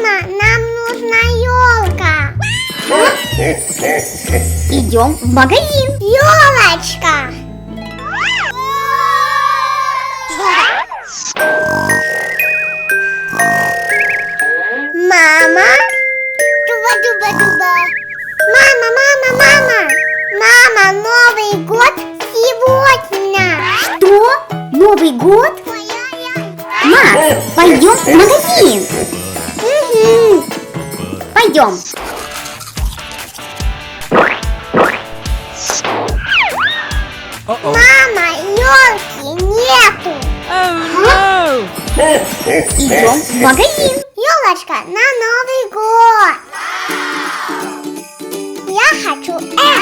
Мама, нам нужна елка. Идем в магазин. Елочка. Мама. Дуба-дуба-дуба. Мама. Мама, Новый год сегодня. Что? Новый год? Макс, пойдем в магазин. Пойдем. Мама, елки нету. Идем в магазин. Елочка на Новый год. Я хочу это.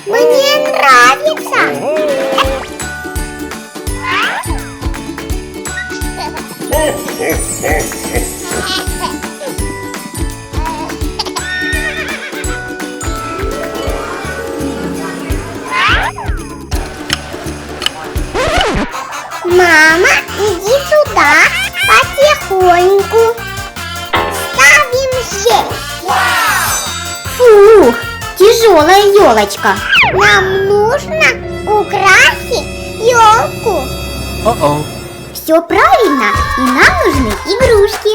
Мне нравится. Мама, иди сюда, потихоньку. Ставим здесь. Фух, тяжелая елочка. Нам нужно украсить елку. Все правильно, и нам нужны игрушки.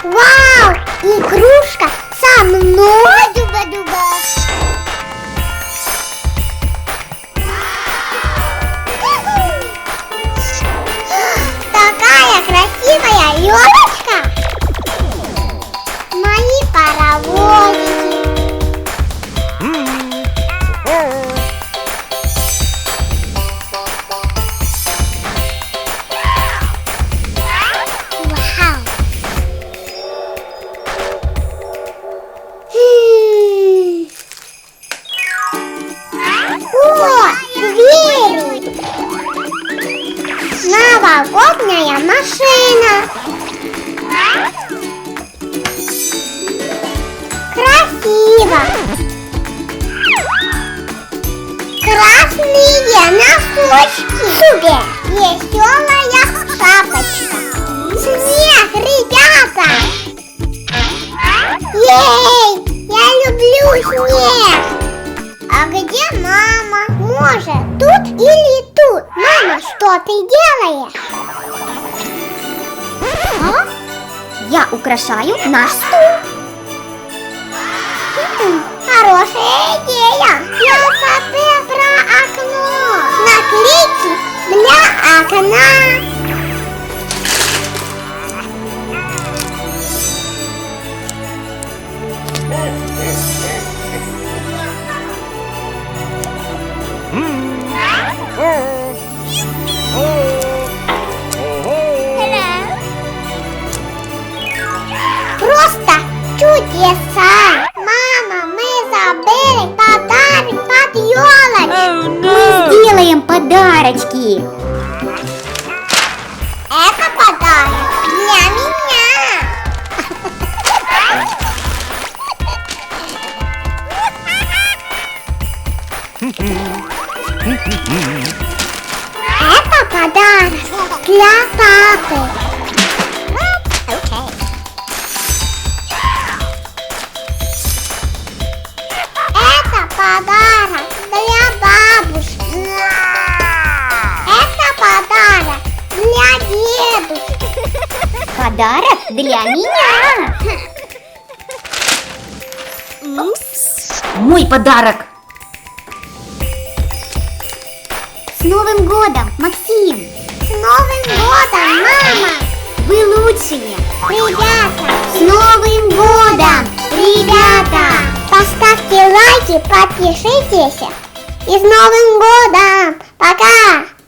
Вау, игрушка со мной. Дуба-дуба. Такая красивая елочка. Мои паровозики. Вау. О, двери. Новогодняя машина. Красиво. Красные носочки. Супер. Веселая шапочка. Снег, ребята. Ей, я люблю снег. А где мама? Может, тут или тут? Мама, что ты делаешь? Я украшаю наш стул. Хорошая идея. Я забыл про окно. Наклейки для окна. Просто чудеса! Мама, мы забыли подарок под елочку. Мы сделаем подарочки. Это подарок для меня. Это подарок для папы. Это подарок для бабушки. Это подарок для дедушки. Подарок для меня. Мой подарок. С Новым годом, Максим! С Новым годом, мама! Вы лучшие! Ребята! С Новым годом, ребята! Поставьте лайки, подпишитесь. И с Новым годом! Пока!